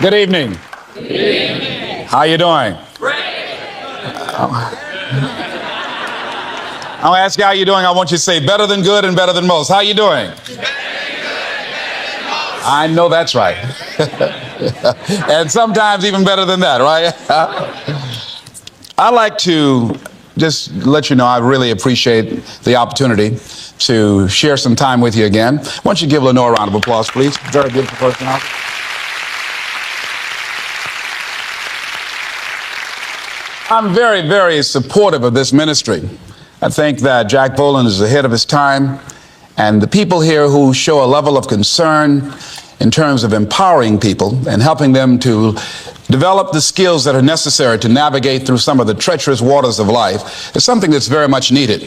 Good evening. Good evening. How you doing? Great. I'll ask you how you doing. I want you to say better than good and better than most. How you doing? Better than good, better than most. I know that's right. And sometimes even better than that, right? I'd like to just let you know I really appreciate the opportunity to share some time with you again. Why don't you give Lenore a round of applause, please? Very beautiful personality. I'm very, very supportive of this ministry. I think that Jack Boland is ahead of his time, and the people here who show a level of concern in terms of empowering people and helping them to develop the skills that are necessary to navigate through some of the treacherous waters of life is something that's very much needed.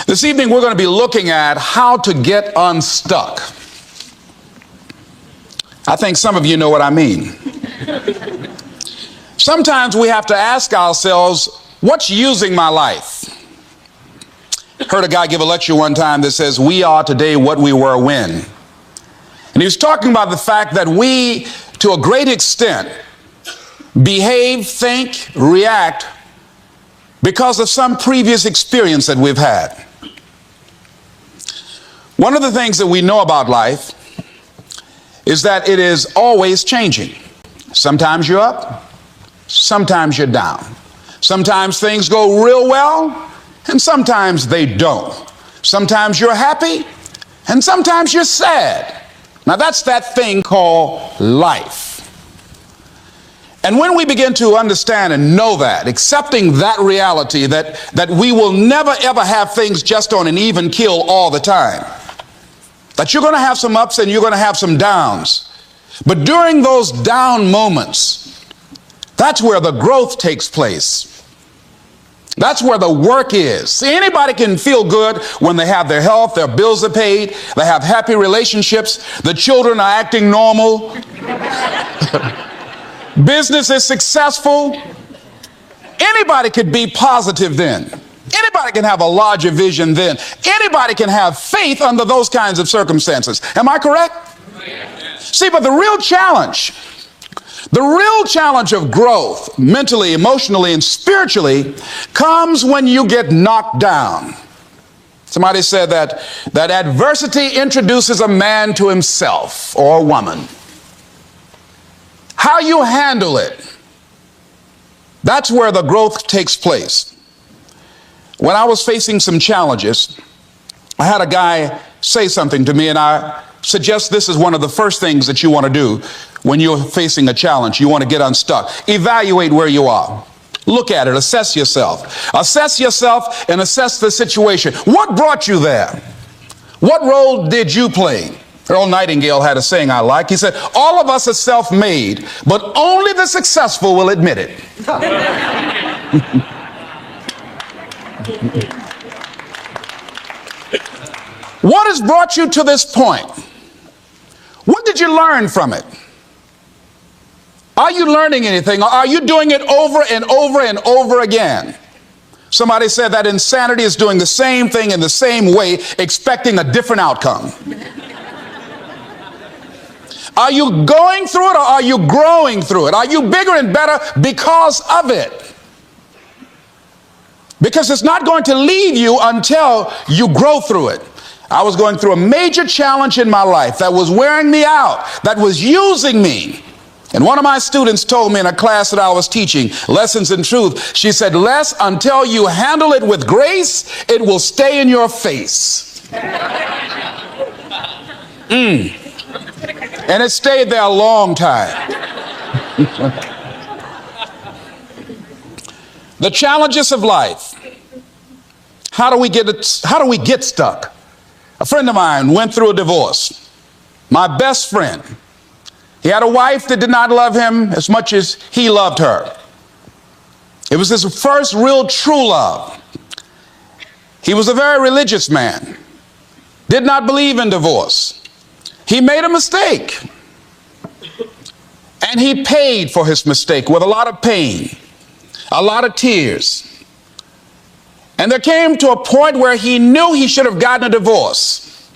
This evening we're going to be looking at how to get unstuck. I think some of you know what I mean. Sometimes we have to ask ourselves, what's using my life? Heard a guy give a lecture one time that says, we are today what we were when. And he was talking about the fact that we, to a great extent, behave, think, react because of some previous experience that we've had. One of the things that we know about life is that it is always changing. Sometimes you're up, sometimes you're down. Sometimes things go real well, and sometimes they don't. Sometimes you're happy, and sometimes you're sad. Now that's that thing called life. And when we begin to understand and know that, accepting that reality that we will never ever have things just on an even keel all the time, that you're going to have some ups and you're going to have some downs, but during those down moments, that's where the growth takes place. That's where the work is. See, anybody can feel good when they have their health, their bills are paid, they have happy relationships, the children are acting normal, business is successful. Anybody could be positive then. Anybody can have a larger vision then. Anybody can have faith under those kinds of circumstances. Am I correct? See, but the real challenge of growth, mentally, emotionally, and spiritually, comes when you get knocked down. Somebody said that adversity introduces a man to himself or a woman. How you handle it, that's where the growth takes place. When I was facing some challenges, I had a guy say something to me, and I suggest this is one of the first things that you want to do when you're facing a challenge. You want to get unstuck. Evaluate where you are. Look at it. Assess yourself. Assess yourself and assess the situation. What brought you there? What role did you play? Earl Nightingale had a saying I like. He said, all of us are self-made, but only the successful will admit it. What has brought you to this point? What did you learn from it? Are you learning anything? Or are you doing it over and over and over again? Somebody said that insanity is doing the same thing in the same way, expecting a different outcome. Are you going through it or are you growing through it? Are you bigger and better because of it? Because it's not going to leave you until you grow through it. I was going through a major challenge in my life that was wearing me out, that was using me. And one of my students told me in a class that I was teaching, Lessons in Truth, she said, Les, until you handle it with grace, it will stay in your face. And it stayed there a long time. The challenges of life. How do we get stuck? A friend of mine went through a divorce. My best friend. He had a wife that did not love him as much as he loved her. It was his first real true love. He was a very religious man. Did not believe in divorce. He made a mistake. And he paid for his mistake with a lot of pain, a lot of tears. And there came to a point where he knew he should have gotten a divorce.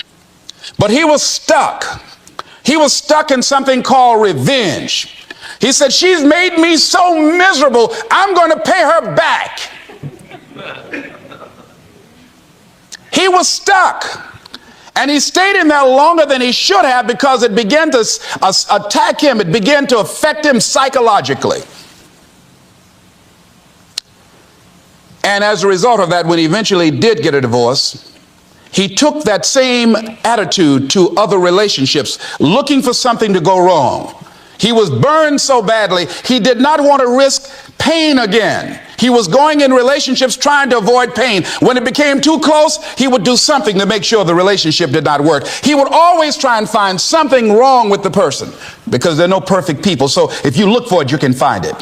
But he was stuck. He was stuck in something called revenge. He said, she's made me so miserable, I'm going to pay her back. He was stuck. And he stayed in there longer than he should have because it began to attack him. It began to affect him psychologically. And as a result of that, when he eventually did get a divorce, he took that same attitude to other relationships, looking for something to go wrong. He was burned so badly, he did not want to risk pain again. He was going in relationships trying to avoid pain. When it became too close, he would do something to make sure the relationship did not work. He would always try and find something wrong with the person because there are no perfect people. So if you look for it, you can find it.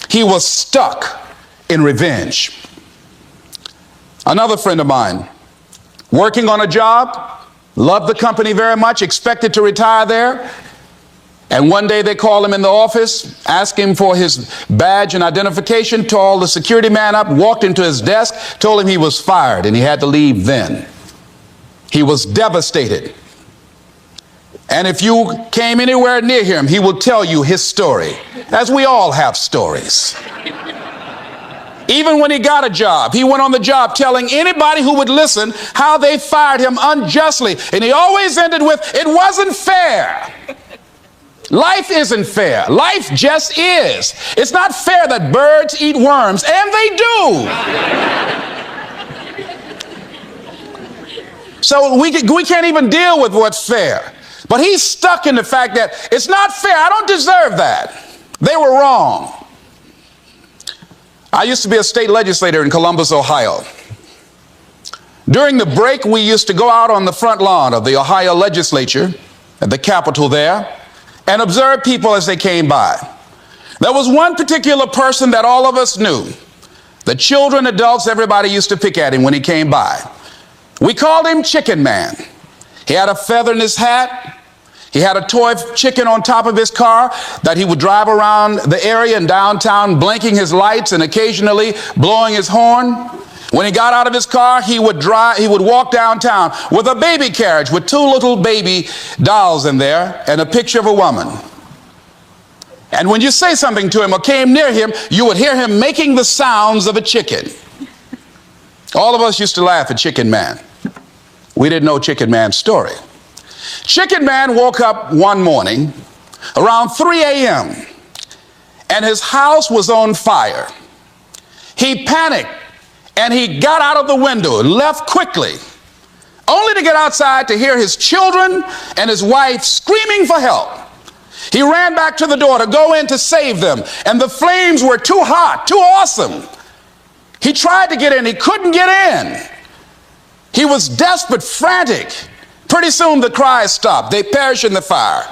He was stuck in revenge. Another friend of mine, working on a job, loved the company very much, expected to retire there. And one day they called him in the office, asked him for his badge and identification, called the security man up, walked into his desk, told him he was fired and he had to leave then. He was devastated. And if you came anywhere near him, he will tell you his story, as we all have stories. Even when he got a job, he went on the job telling anybody who would listen how they fired him unjustly. And he always ended with, it wasn't fair. Life isn't fair. Life just is. It's not fair that birds eat worms, and they do. So we can't even deal with what's fair. But he's stuck in the fact that it's not fair. I don't deserve that. They were wrong. I used to be a state legislator in Columbus, Ohio. During the break, we used to go out on the front lawn of the Ohio legislature at the Capitol there and observe people as they came by. There was one particular person that all of us knew. The children, adults, everybody used to pick at him when he came by. We called him Chicken Man. He had a feather in his hat. He had a toy chicken on top of his car that he would drive around the area in downtown, blinking his lights and occasionally blowing his horn. When he got out of his car, he would walk downtown with a baby carriage with two little baby dolls in there and a picture of a woman. And when you say something to him or came near him, you would hear him making the sounds of a chicken. All of us used to laugh at Chicken Man. We didn't know Chicken Man's story. Chicken Man woke up one morning around 3 a.m. and his house was on fire. He panicked and he got out of the window and left quickly, only to get outside to hear his children and his wife screaming for help. He ran back to the door to go in to save them, and the flames were too hot, too awesome. He tried to get in, he couldn't get in. He was desperate, frantic. Pretty soon the cries stopped. They perished in the fire.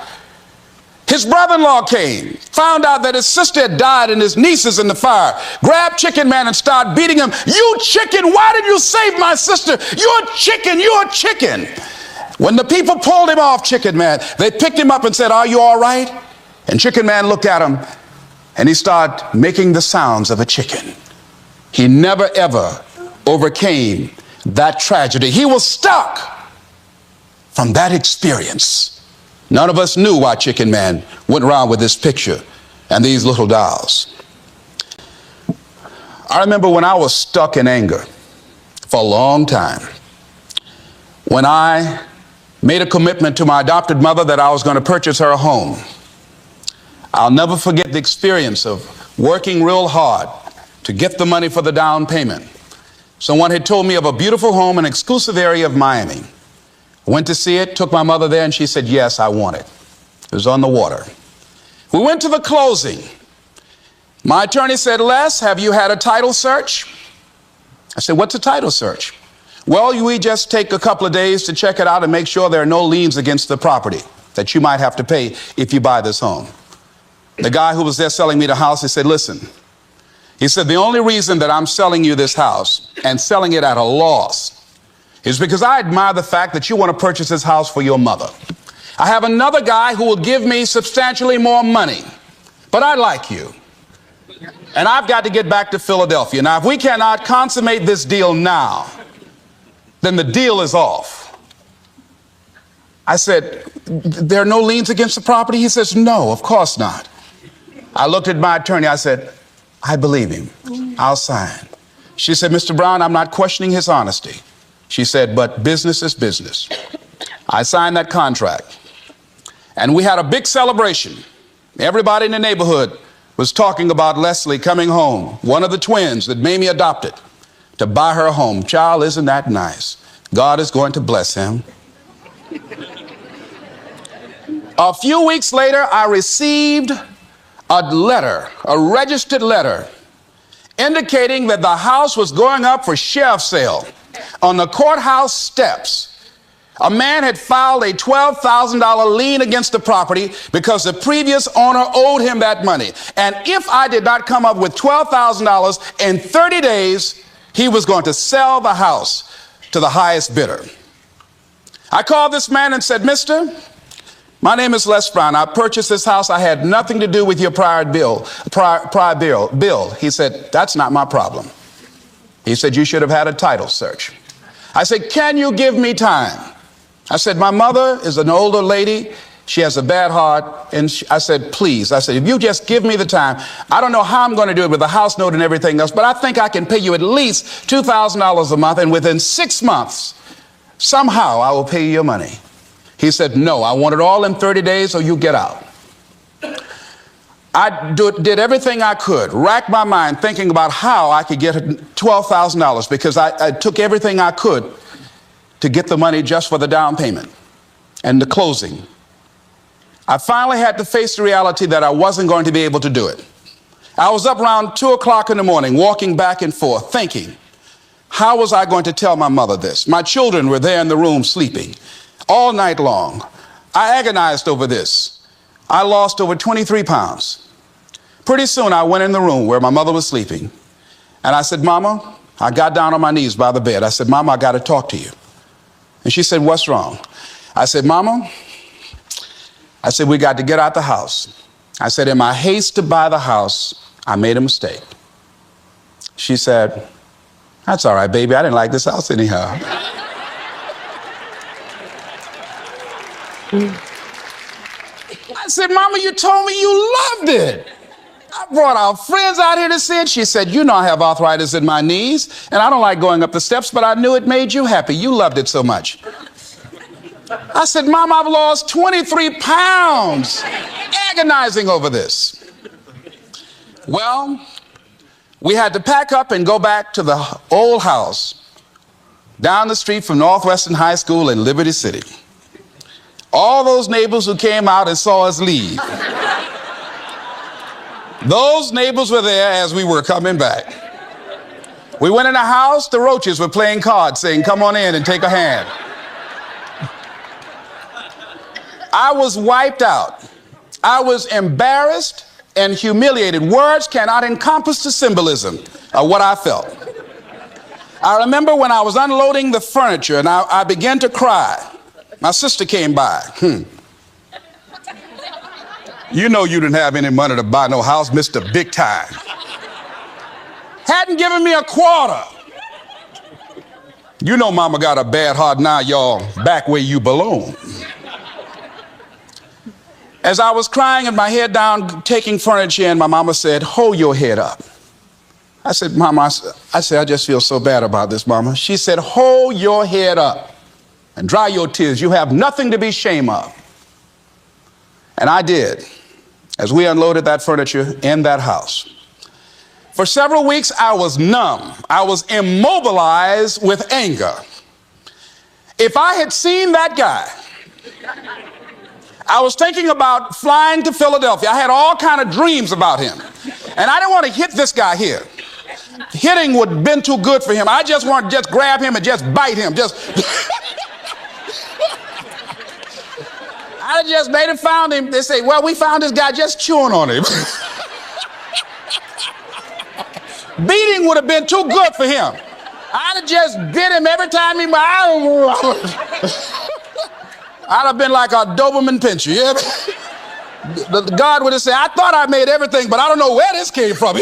His brother-in-law came, found out that his sister had died and his niece is in the fire, grabbed Chicken Man and started beating him. You chicken, why did you save my sister? You're a chicken, you're a chicken. When the people pulled him off Chicken Man, they picked him up and said, are you all right? And Chicken Man looked at him and he started making the sounds of a chicken. He never ever overcame that tragedy. He was stuck from that experience. None of us knew why Chicken Man went around with this picture and these little dolls. I remember when I was stuck in anger for a long time, when I made a commitment to my adopted mother that I was going to purchase her a home. I'll never forget the experience of working real hard to get the money for the down payment. Someone had told me of a beautiful home in an exclusive area of Miami. Went to see it, took my mother there, and she said, yes, I want it. It was on the water. We went to the closing. My attorney said, Les, have you had a title search? I said, what's a title search? Well, we just take a couple of days to check it out and make sure there are no liens against the property that you might have to pay if you buy this home. The guy who was there selling me the house, he said, listen, he said, the only reason that I'm selling you this house and selling it at a loss is because I admire the fact that you want to purchase this house for your mother. I have another guy who will give me substantially more money, but I like you. And I've got to get back to Philadelphia. Now, if we cannot consummate this deal now, then the deal is off. I said, there are no liens against the property? He says, no, of course not. I looked at my attorney. I said, I believe him. I'll sign. She said, Mr. Brown, I'm not questioning his honesty. She said, but business is business. I signed that contract. And we had a big celebration. Everybody in the neighborhood was talking about Leslie coming home, one of the twins that Mamie adopted, to buy her a home. Child, isn't that nice? God is going to bless him. A few weeks later, I received a letter, a registered letter, indicating that the house was going up for sheriff's sale. On the courthouse steps, a man had filed a $12,000 lien against the property because the previous owner owed him that money. And if I did not come up with $12,000 in 30 days, he was going to sell the house to the highest bidder. I called this man and said, Mister, my name is Les Brown. I purchased this house. I had nothing to do with your prior bill. He said, that's not my problem. He said, you should have had a title search. I said, can you give me time? I said, my mother is an older lady. She has a bad heart. And I said, please. I said, if you just give me the time, I don't know how I'm going to do it with the house note and everything else, but I think I can pay you at least $2,000 a month. And within 6 months, somehow I will pay you your money. He said, no, I want it all in 30 days or you get out. I did everything I could, racked my mind thinking about how I could get $12,000 because I took everything I could to get the money just for the down payment and the closing. I finally had to face the reality that I wasn't going to be able to do it. I was up around 2 o'clock in the morning, walking back and forth, thinking, how was I going to tell my mother this? My children were there in the room sleeping all night long. I agonized over this. I lost over 23 pounds. Pretty soon I went in the room where my mother was sleeping and I said, Mama, I got down on my knees by the bed. I said, Mama, I got to talk to you. And she said, what's wrong? I said, Mama, I said, we got to get out the house. I said, in my haste to buy the house, I made a mistake. She said, that's all right, baby. I didn't like this house anyhow. I said, Mama, you told me you loved it. I brought our friends out here to see it. She said, you know I have arthritis in my knees, and I don't like going up the steps, but I knew it made you happy. You loved it so much. I said, Mom, I've lost 23 pounds agonizing over this. Well, we had to pack up and go back to the old house down the street from Northwestern High School in Liberty City. All those neighbors who came out and saw us leave, those neighbors were there as we were coming back. We went in the house, the roaches were playing cards saying, come on in and take a hand. I was wiped out. I was embarrassed and humiliated. Words cannot encompass the symbolism of what I felt. I remember when I was unloading the furniture and I began to cry. My sister came by. You know you didn't have any money to buy no house, Mr. Big Time. Hadn't given me a quarter. You know Mama got a bad heart now, y'all, back where you belong. As I was crying and my head down, taking furniture in, my mama said, hold your head up. I said, Mama, I just feel so bad about this, Mama. She said, hold your head up and dry your tears. You have nothing to be ashamed of. And I did, as we unloaded that furniture in that house. For several weeks, I was numb. I was immobilized with anger. If I had seen that guy, I was thinking about flying to Philadelphia. I had all kind of dreams about him. And I didn't want to hit this guy here. Hitting would have been too good for him. I just wanted to just grab him and just bite him. I just made it, found him. They say, well, we found this guy just chewing on him. Beating would have been too good for him. I'd have just bit him every time he... I'd have been like a Doberman Pinscher. Yeah? God would have said, I thought I made everything, but I don't know where this came from.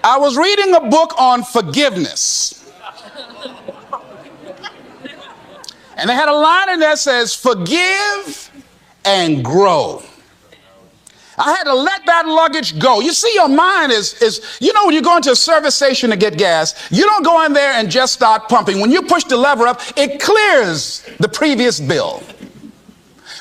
I was reading a book on forgiveness. And they had a line in there that says, forgive and grow. I had to let that luggage go. You see, your mind is, you know, when you go into a service station to get gas, you don't go in there and just start pumping. When you push the lever up, it clears the previous bill.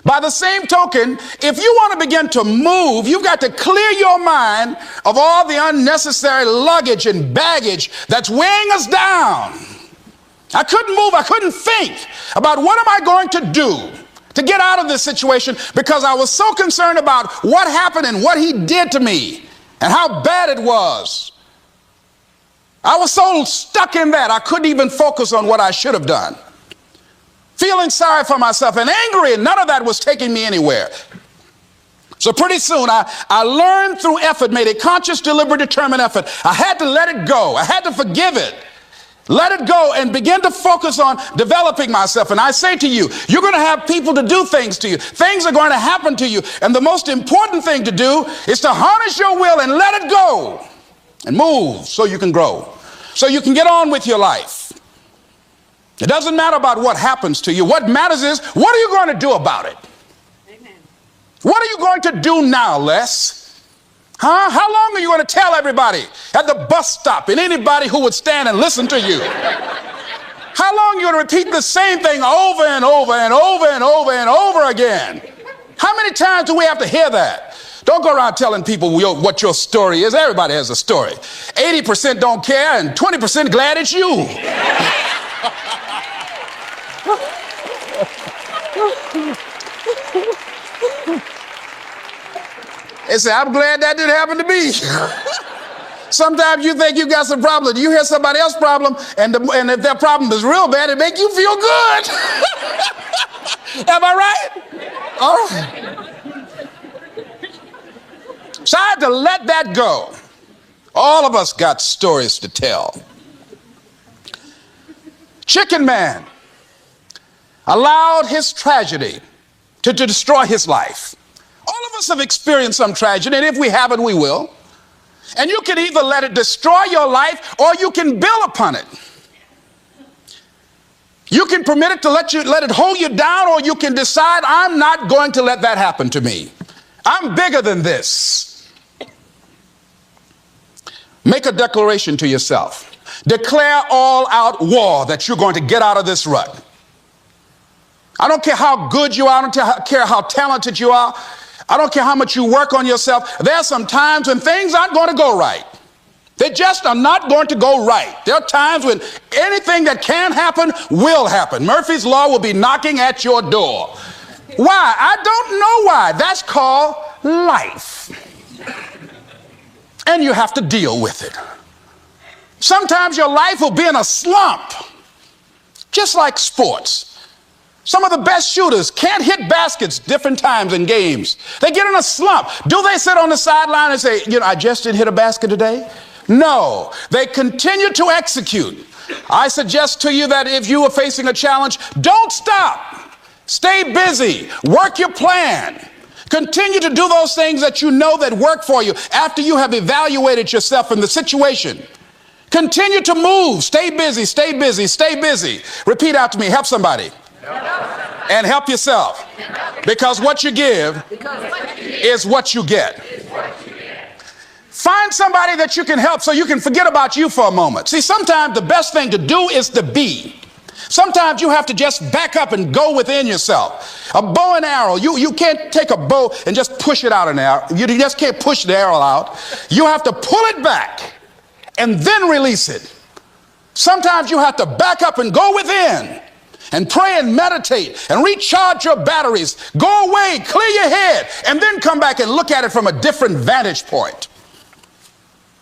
By the same token, if you want to begin to move, you've got to clear your mind of all the unnecessary luggage and baggage that's weighing us down. I couldn't move. I couldn't think about what am I going to do to get out of this situation, because I was so concerned about what happened and what he did to me and how bad it was. I was so stuck in that I couldn't even focus on what I should have done. Feeling sorry for myself and angry, and none of that was taking me anywhere. So pretty soon I learned through effort, made a conscious, deliberate, determined effort. I had to let it go. I had to forgive it. Let it go and begin to focus on developing myself. And I say to you, you're going to have people to do things to you. Things are going to happen to you. And the most important thing to do is to harness your will and let it go and move so you can grow, so you can get on with your life. It doesn't matter about what happens to you. What matters is, what are you going to do about it? Amen. What are you going to do now, Les? Huh? How long are you going to tell everybody at the bus stop and anybody who would stand and listen to you? How long are you going to repeat the same thing over and over and over and over and over again? How many times do we have to hear that? Don't go around telling people what your story is. Everybody has a story. 80% don't care and 20% glad it's you. They say, I'm glad that didn't happen to me. Sometimes you think you got some problem. You hear somebody else's problem, and if their problem is real bad, it makes you feel good. Am I right? All right. So I had to let that go. All of us got stories to tell. Chicken Man allowed his tragedy to destroy his life. All of us have experienced some tragedy, and if we haven't, we will. And you can either let it destroy your life, or you can build upon it. You can permit it to let it hold you down, or you can decide, I'm not going to let that happen to me. I'm bigger than this. Make a declaration to yourself. Declare all out war that you're going to get out of this rut. I don't care how good you are. I don't care how talented you are. I don't care how much you work on yourself. There are some times when things aren't going to go right. They just are not going to go right. There are times when anything that can happen will happen. Murphy's Law will be knocking at your door. Why? I don't know why. That's called life. And you have to deal with it. Sometimes your life will be in a slump, just like sports. Some of the best shooters can't hit baskets different times in games. They get in a slump. Do they sit on the sideline and say, I just didn't hit a basket today? No, they continue to execute. I suggest to you that if you are facing a challenge, don't stop. Stay busy. Work your plan. Continue to do those things that you know that work for you after you have evaluated yourself in the situation. Continue to move. Stay busy, stay busy, stay busy. Repeat after me. Help somebody. And help yourself, because what you give is what you get. Find somebody that you can help so you can forget about you for a moment. See, sometimes the best thing to do is to be. Sometimes you have to just back up and go within yourself. A bow and arrow, you can't take a bow and just push it out an arrow. You just can't push the arrow out. You have to pull it back and then release it. Sometimes you have to back up and go within and pray and meditate and recharge your batteries. Go away, clear your head, and then come back and look at it from a different vantage point.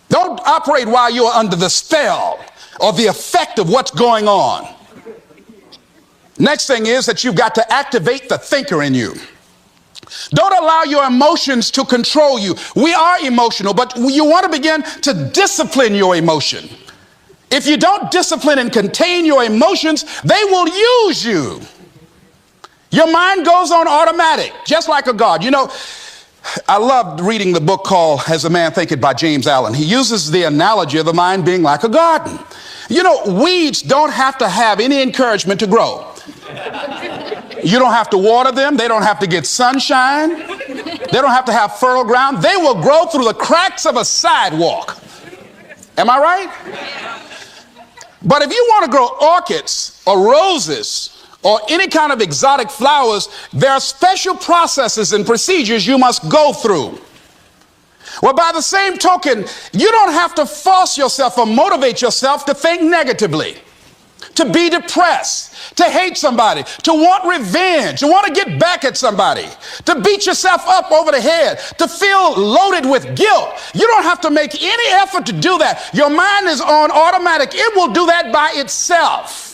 Don't operate while you're under the spell or the effect of what's going on. Next thing is that you've got to activate the thinker in you. Don't allow your emotions to control you. We are emotional, but you want to begin to discipline your emotion. If you don't discipline and contain your emotions, they will use you. Your mind goes on automatic, just like a guard. I loved reading the book called As a Man Thinketh by James Allen. He uses the analogy of the mind being like a garden. Weeds don't have to have any encouragement to grow. You don't have to water them. They don't have to get sunshine. They don't have to have fertile ground. They will grow through the cracks of a sidewalk. Am I right? But if you want to grow orchids or roses or any kind of exotic flowers, there are special processes and procedures you must go through. Well, by the same token, you don't have to force yourself or motivate yourself to think negatively, to be depressed, to hate somebody, to want revenge, to want to get back at somebody, to beat yourself up over the head, to feel loaded with guilt. You don't have to make any effort to do that. Your mind is on automatic. It will do that by itself.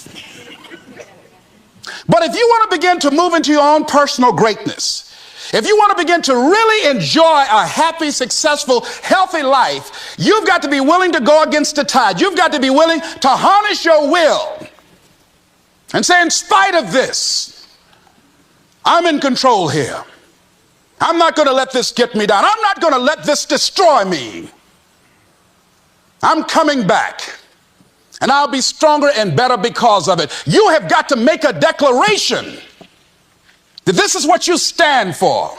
But if you want to begin to move into your own personal greatness, if you want to begin to really enjoy a happy, successful, healthy life, you've got to be willing to go against the tide. You've got to be willing to harness your will and say, in spite of this, I'm in control here. I'm not going to let this get me down. I'm not going to let this destroy me. I'm coming back, and I'll be stronger and better because of it. You have got to make a declaration that this is what you stand for.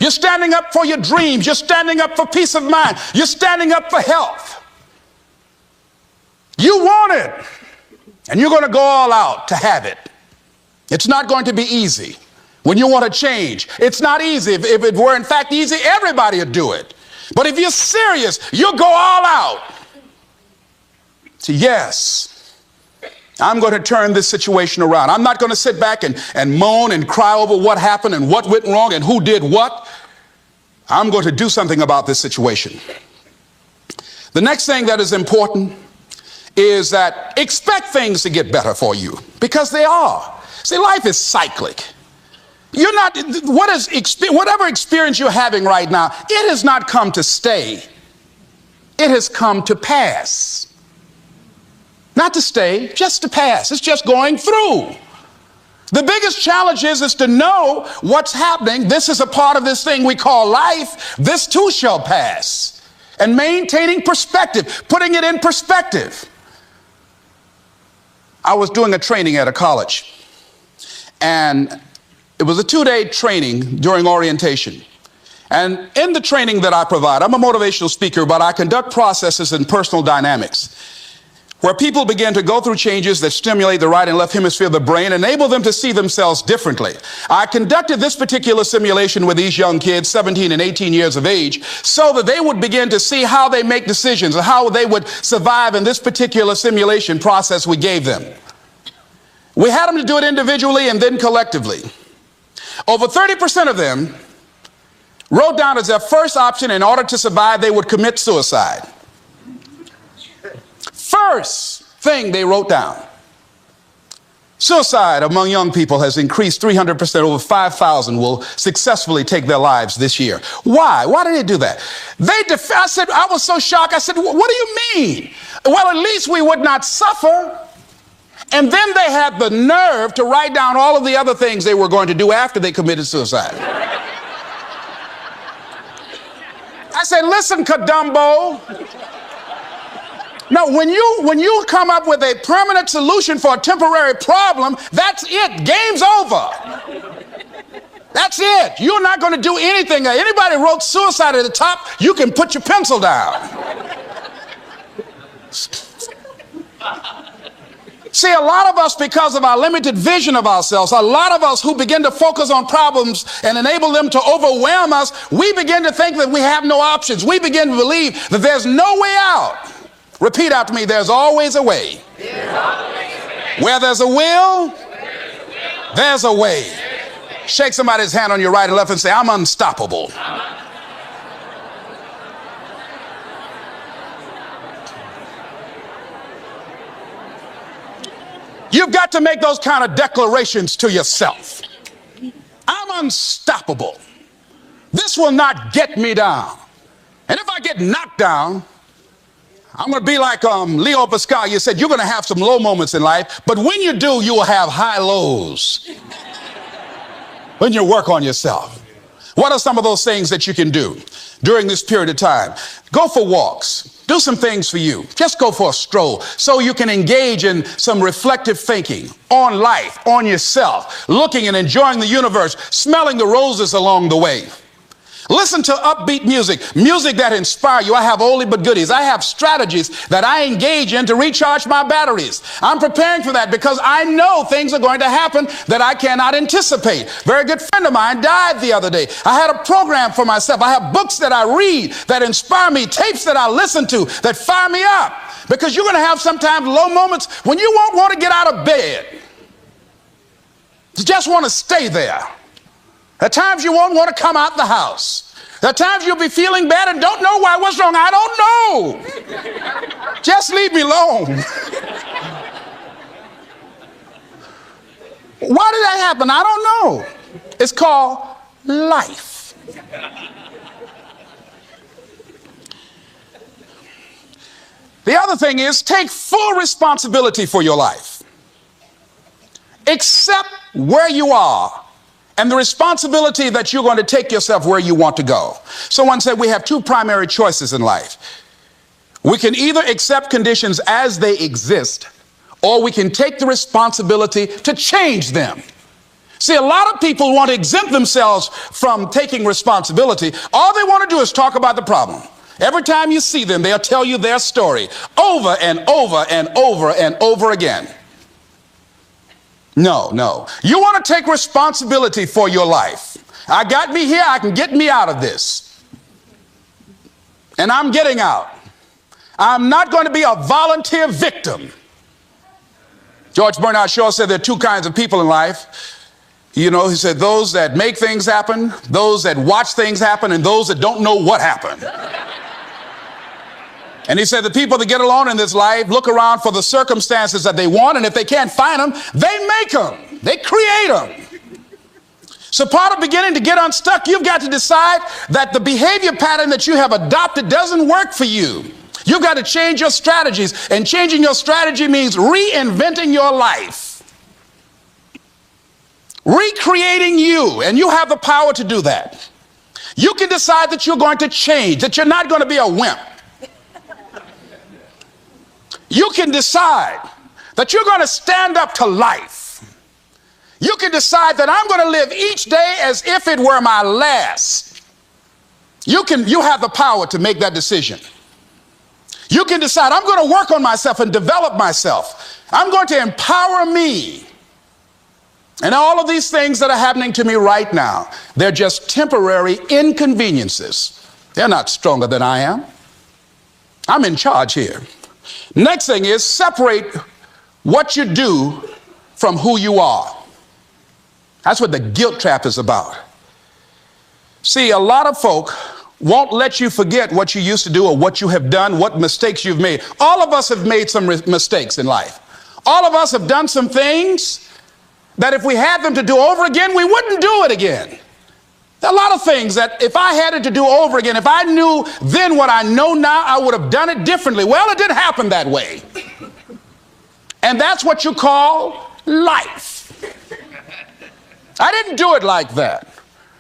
You're standing up for your dreams. You're standing up for peace of mind. You're standing up for health. You want it, and you're going to go all out to have it. It's not going to be easy. When you want to change, it's not easy. If it were in fact easy, everybody would do it. But if you're serious, you'll go all out. So yes, I'm going to turn this situation around. I'm not going to sit back and moan and cry over what happened and what went wrong and who did what. I'm going to do something about this situation. The next thing that is important is that expect things to get better for you, because they are. See, life is cyclic. You're not, whatever experience you're having right now, it has not come to stay. It has come to pass. Not to stay, just to pass. It's just going through. The biggest challenge is to know what's happening. This is a part of this thing we call life. This too shall pass. And maintaining perspective, putting it in perspective. I was doing a training at a college, and it was a 2-day training during orientation. And in the training that I provide, I'm a motivational speaker, but I conduct processes in personal dynamics, where people begin to go through changes that stimulate the right and left hemisphere of the brain, enable them to see themselves differently. I conducted this particular simulation with these young kids, 17 and 18 years of age, so that they would begin to see how they make decisions and how they would survive in this particular simulation process we gave them. We had them to do it individually and then collectively. Over 30% of them wrote down as their first option, in order to survive, they would commit suicide. First thing they wrote down. Suicide among young people has increased 300%. Over 5,000 will successfully take their lives this year. Why? Why did they do that? I said, I was so shocked. I said, what do you mean? Well, at least we would not suffer. And then they had the nerve to write down all of the other things they were going to do after they committed suicide. I said, listen, Kadumbo. No, when you come up with a permanent solution for a temporary problem, that's it. Game's over. That's it. You're not going to do anything. Anybody wrote suicide at the top, you can put your pencil down. See, a lot of us, because of our limited vision of ourselves, a lot of us who begin to focus on problems and enable them to overwhelm us, we begin to think that we have no options. We begin to believe that there's no way out. Repeat after me, there's always a way. Where there's a will, there's a way. Shake somebody's hand on your right and left and say, I'm unstoppable. You've got to make those kind of declarations to yourself. I'm unstoppable. This will not get me down. And if I get knocked down, I'm going to be like Leo Pascal. You said you're going to have some low moments in life, but when you do, you will have high lows. When you work on yourself. What are some of those things that you can do during this period of time? Go for walks. Do some things for you. Just go for a stroll so you can engage in some reflective thinking on life, on yourself, looking and enjoying the universe, smelling the roses along the way. Listen to upbeat music, music that inspires you. I have oldie but goodies. I have strategies that I engage in to recharge my batteries. I'm preparing for that because I know things are going to happen that I cannot anticipate. A very good friend of mine died the other day. I had a program for myself. I have books that I read that inspire me, tapes that I listen to that fire me up. Because you're going to have sometimes low moments when you won't want to get out of bed. You just want to stay there. At times you won't want to come out the house. At times you'll be feeling bad and don't know why. What's wrong? I don't know. Just leave me alone. Why did that happen? I don't know. It's called life. The other thing is take full responsibility for your life. Accept where you are and the responsibility that you're going to take yourself where you want to go. Someone said we have two primary choices in life. We can either accept conditions as they exist, or we can take the responsibility to change them. See, a lot of people want to exempt themselves from taking responsibility. All they want to do is talk about the problem. Every time you see them, they'll tell you their story over and over and over and over again. No. You want to take responsibility for your life. I got me here, I can get me out of this. And I'm getting out. I'm not going to be a volunteer victim. George Bernard Shaw said there are two kinds of people in life. You know, he said those that make things happen, those that watch things happen, and those that don't know what happened. And he said the people that get along in this life look around for the circumstances that they want, and if they can't find them, they make them. They create them. So part of beginning to get unstuck, you've got to decide that the behavior pattern that you have adopted doesn't work for you. You've got to change your strategies, and changing your strategy means reinventing your life. Recreating you, and you have the power to do that. You can decide that you're going to change, that you're not going to be a wimp. You can decide that you're going to stand up to life. You can decide that I'm going to live each day as if it were my last. You have the power to make that decision. You can decide I'm going to work on myself and develop myself. I'm going to empower me. And all of these things that are happening to me right now, they're just temporary inconveniences. They're not stronger than I am. I'm in charge here. Next thing is separate what you do from who you are. That's what the guilt trap is about. See, a lot of folk won't let you forget what you used to do or what you have done, what mistakes you've made. All of us have made some mistakes in life. All of us have done some things that if we had them to do over again, we wouldn't do it again. There are a lot of things that if I had it to do over again, if I knew then what I know now, I would have done it differently. Well, it didn't happen that way. And that's what you call life. I didn't do it like that.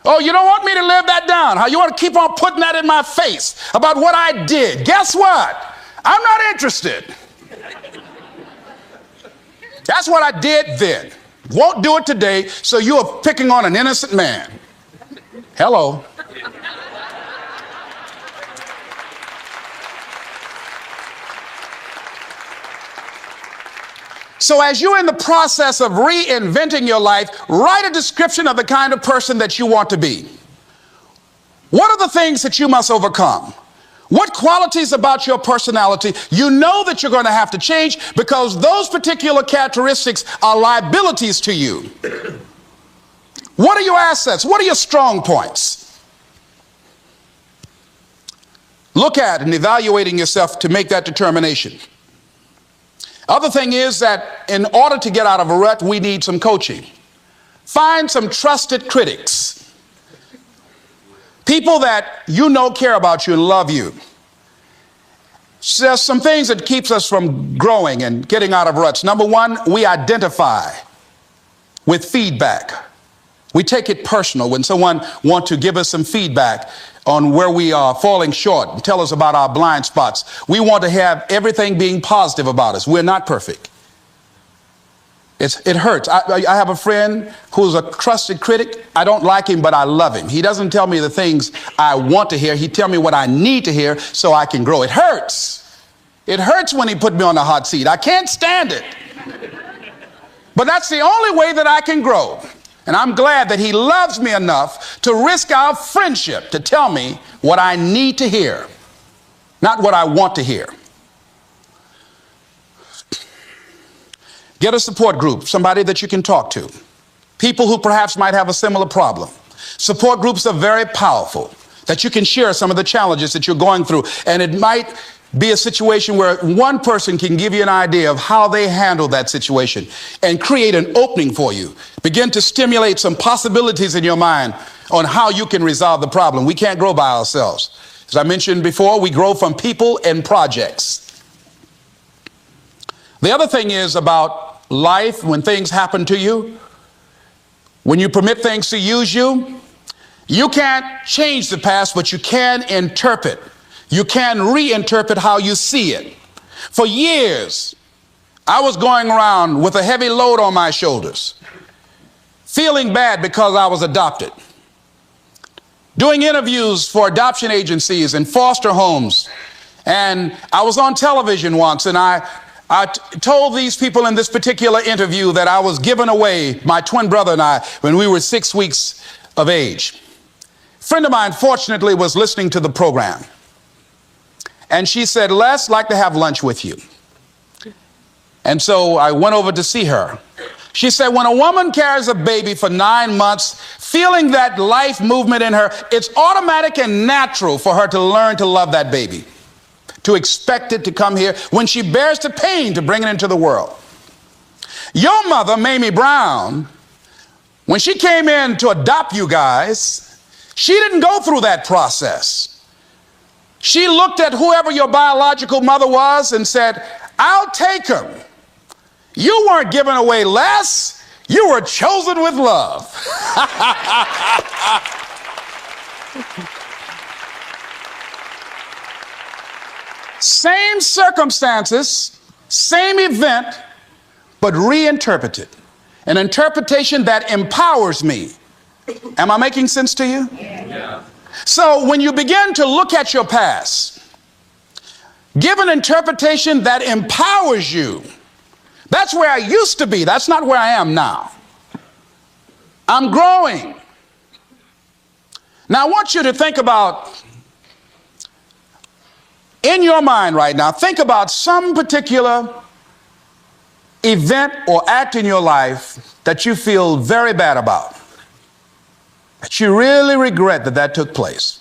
Oh, you don't want me to live that down? How you want to keep on putting that in my face about what I did? Guess what? I'm not interested. That's what I did then. Won't do it today, so you are picking on an innocent man. Hello. So as you're in the process of reinventing your life, write a description of the kind of person that you want to be. What are the things that you must overcome? What qualities about your personality you know that you're going to have to change because those particular characteristics are liabilities to you? What are your assets? What are your strong points? Look at and evaluating yourself to make that determination. Other thing is that in order to get out of a rut, we need some coaching. Find some trusted critics. People that you know care about you and love you. There's some things that keeps us from growing and getting out of ruts. Number one, we identify with feedback. We take it personal when someone wants to give us some feedback on where we are falling short and tell us about our blind spots. We want to have everything being positive about us. We're not perfect. It hurts. I have a friend who's a trusted critic. I don't like him, but I love him. He doesn't tell me the things I want to hear. He tells me what I need to hear so I can grow. It hurts. It hurts when he put me on the hot seat. I can't stand it. But that's the only way that I can grow. And I'm glad that he loves me enough to risk our friendship to tell me what I need to hear, not what I want to hear. Get a support group, somebody that you can talk to. People who perhaps might have a similar problem. Support groups are very powerful, that you can share some of the challenges that you're going through. And it might be a situation where one person can give you an idea of how they handle that situation and create an opening for you. Begin to stimulate some possibilities in your mind on how you can resolve the problem. We can't grow by ourselves. As I mentioned before, we grow from people and projects. The other thing is about life, when things happen to you, when you permit things to use you, you can't change the past, but you can interpret. You can reinterpret how you see it. For years, I was going around with a heavy load on my shoulders, feeling bad because I was adopted, doing interviews for adoption agencies and foster homes. And I was on television once, and I told these people in this particular interview that I was given away, my twin brother and I, when we were 6 weeks of age. A friend of mine, fortunately, was listening to the program. And she said, Les, I'd like to have lunch with you. And so I went over to see her. She said, when a woman carries a baby for 9 months, feeling that life movement in her, it's automatic and natural for her to learn to love that baby, to expect it to come here when she bears the pain to bring it into the world. Your mother, Mamie Brown, when she came in to adopt you guys, she didn't go through that process. She looked at whoever your biological mother was and said, I'll take him. You weren't given away less. You were chosen with love. Same circumstances, same event, but reinterpreted. An interpretation that empowers me. Am I making sense to you? Yeah. So when you begin to look at your past, give an interpretation that empowers you. That's where I used to be. That's not where I am now. I'm growing. Now I want you to think about, in your mind right now, think about some particular event or act in your life that you feel very bad about, that you really regret that took place.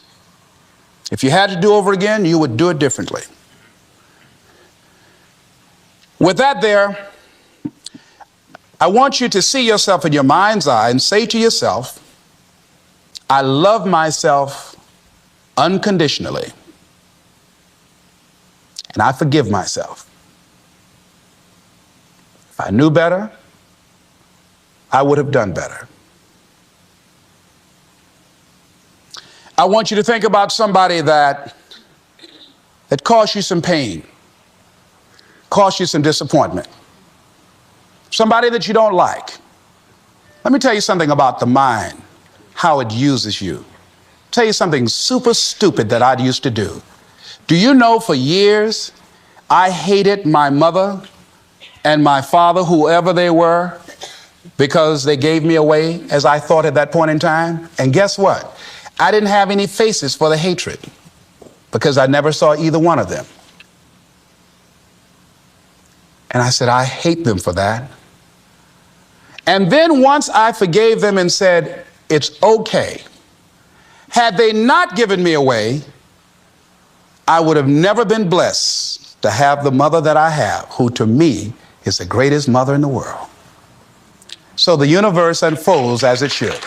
If you had to do over again, you would do it differently. With that there, I want you to see yourself in your mind's eye and say to yourself, I love myself unconditionally, and I forgive myself. If I knew better, I would have done better. I want you to think about somebody that caused you some pain, caused you some disappointment, somebody that you don't like. Let me tell you something about the mind, how it uses you. Tell you something super stupid that I used to do. Do you know for years I hated my mother and my father, whoever they were, because they gave me away, as I thought at that point in time? And guess what? I didn't have any faces for the hatred because I never saw either one of them. And I said, I hate them for that. And then once I forgave them and said, it's okay, had they not given me away, I would have never been blessed to have the mother that I have, who to me is the greatest mother in the world. So the universe unfolds as it should.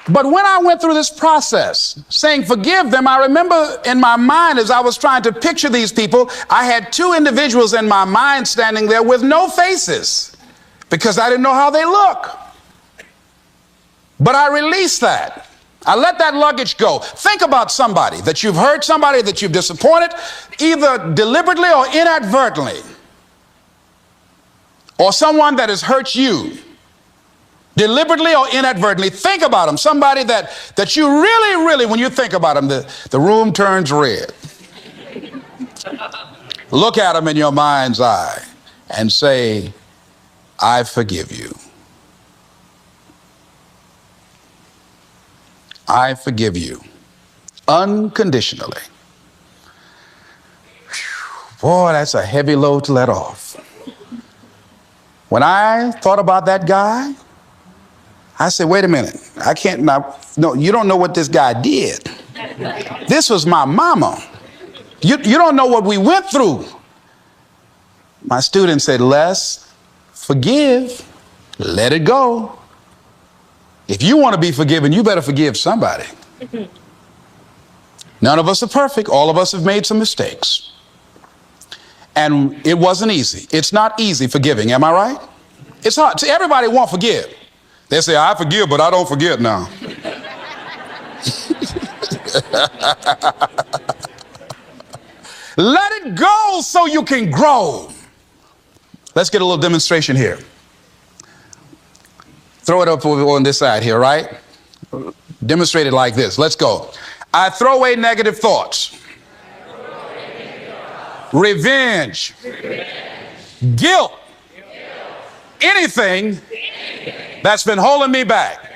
But when I went through this process, saying forgive them, I remember in my mind as I was trying to picture these people, I had two individuals in my mind standing there with no faces because I didn't know how they look. But I released that. I let that luggage go. Think about somebody that you've hurt, somebody that you've disappointed, either deliberately or inadvertently, or someone that has hurt you deliberately or inadvertently. Think about them. Somebody that you really, when you think about them, the room turns red. Look at them in your mind's eye and say, I forgive you. I forgive you unconditionally. Boy, that's a heavy load to let off. When I thought about that guy, I said, wait a minute, I can't, no, you don't know what this guy did. This was my mama. You don't know what we went through. My student said, Les, forgive, let it go. If you want to be forgiven, you better forgive somebody. None of us are perfect. All of us have made some mistakes. And it wasn't easy. It's not easy forgiving, am I right? It's hard. See, everybody won't forgive. They say, I forgive, but I don't forget now. Let it go so you can grow. Let's get a little demonstration here. Throw it up on this side here, right? Demonstrate it like this. Let's go. I throw away negative thoughts. Revenge. Guilt. Anything that's been holding me back.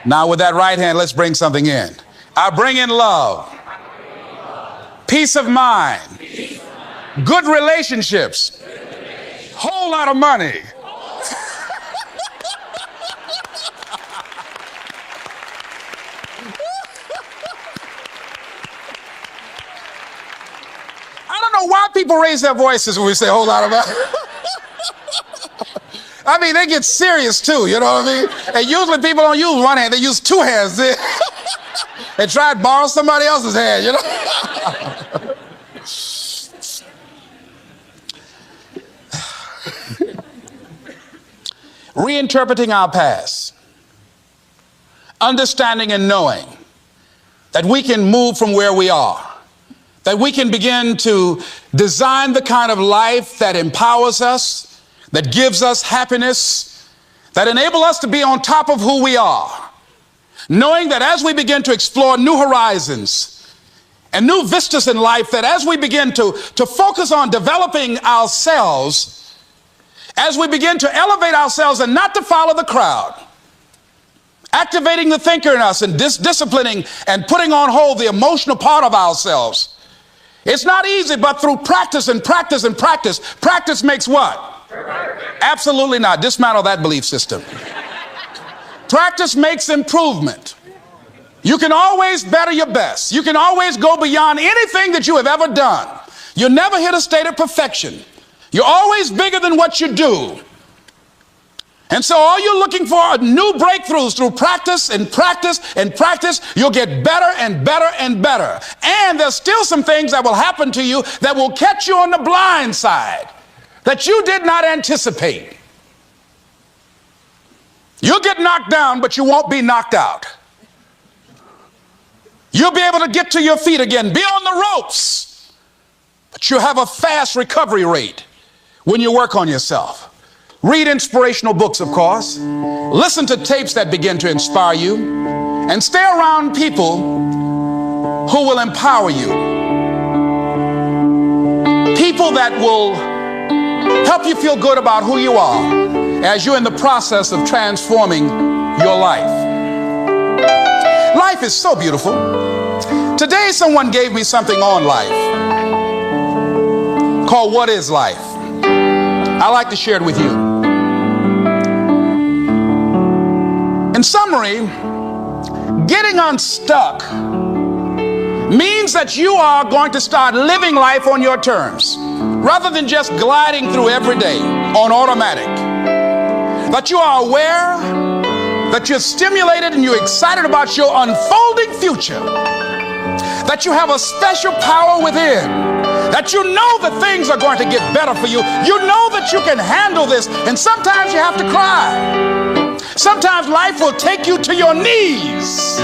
Now with that right hand, let's bring something in. I bring in love. Peace of mind. Good relationships. Whole lot of money. I don't know why people raise their voices when we say a whole lot of money. I mean, they get serious too, you know what I mean? And usually people don't use one hand, they use two hands. They try to borrow somebody else's hand, you know? Reinterpreting our past, understanding and knowing that we can move from where we are, that we can begin to design the kind of life that empowers us, that gives us happiness, that enable us to be on top of who we are, knowing that as we begin to explore new horizons and new vistas in life, that as we begin to focus on developing ourselves, as we begin to elevate ourselves and not to follow the crowd, activating the thinker in us and disciplining and putting on hold the emotional part of ourselves. It's not easy, but through practice and practice and practice, practice makes what? Absolutely not. Dismantle that belief system. Practice makes improvement. You can always better your best. You can always go beyond anything that you have ever done. You'll never hit a state of perfection. You're always bigger than what you do. And so all you're looking for are new breakthroughs through practice and practice and practice. You'll get better and better and better. And there's still some things that will happen to you that will catch you on the blind side that you did not anticipate. You'll get knocked down, but you won't be knocked out. You'll be able to get to your feet again, be on the ropes, but you'll have a fast recovery rate when you work on yourself. Read inspirational books, of course. Listen to tapes that begin to inspire you, and stay around people who will empower you. People that will help you feel good about who you are as you're in the process of transforming your life. Life is so beautiful. Today someone gave me something on life called What is Life? I'd like to share it with you. In summary, getting unstuck means that you are going to start living life on your terms rather than just gliding through every day on automatic. That you are aware, that you're stimulated and you're excited about your unfolding future, that you have a special power within that you know that things are going to get better for you. You know that you can handle this, and sometimes you have to cry. Sometimes life will take you to your knees.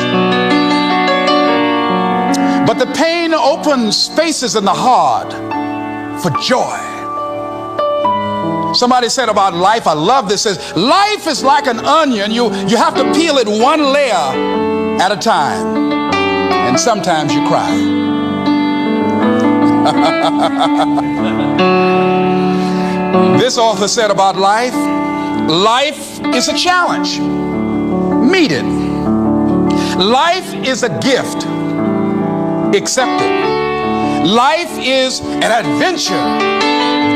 But the pain opens spaces in the heart for joy. Somebody said about life, I love this, says, life is like an onion. You have to peel it one layer at a time. And sometimes you cry. This author said about life, life is a challenge. Meet it. Life is a gift. Accept it. Life is an adventure.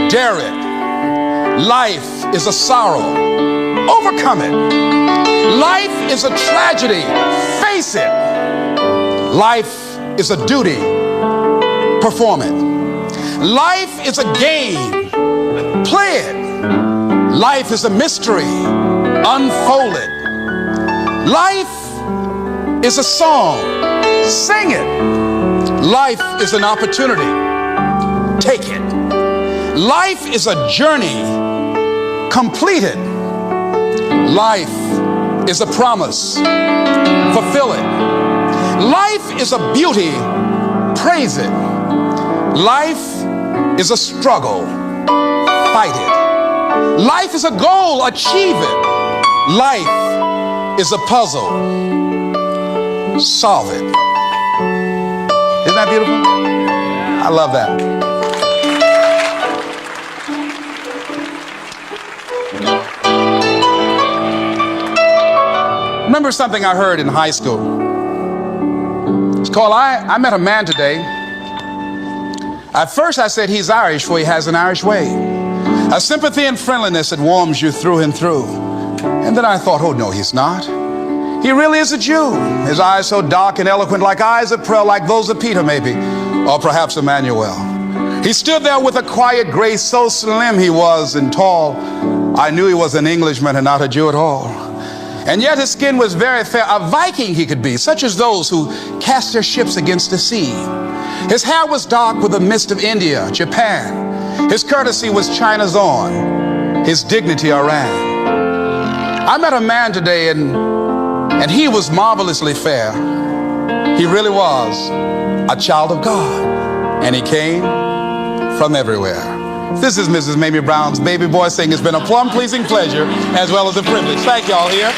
Dare it. Life is a sorrow. Overcome it. Life is a tragedy. Face it. Life is a duty. Perform it. Life is a game. Play it. Life is a mystery. Unfold it. Life is a song. Sing it. Life is an opportunity. Take it. Life is a journey. Complete it. Life is a promise. Fulfill it. Life is a beauty. Praise it. Life is a struggle. Fight it. Life is a goal. Achieve it. Life is a puzzle. Solve it. Isn't that beautiful? I love that. Remember something I heard in high school. It's called, I met a man today. At first I said he's Irish, for he has an Irish way. A sympathy and friendliness that warms you through and through. And then I thought, oh no, he's not. He really is a Jew. His eyes so dark and eloquent, like eyes of pearl, like those of Peter maybe, or perhaps Emmanuel. He stood there with a quiet grace, so slim he was and tall. I knew he was an Englishman and not a Jew at all. And yet his skin was very fair, a Viking he could be, such as those who cast their ships against the sea. His hair was dark with the mist of India, Japan. His courtesy was China's own, his dignity Iran. I met a man today and he was marvelously fair. He really was a child of God, and he came from everywhere. This is Mrs. Mamie Brown's baby boy singing. It's been a plum-pleasing pleasure as well as a privilege. Thank y'all here.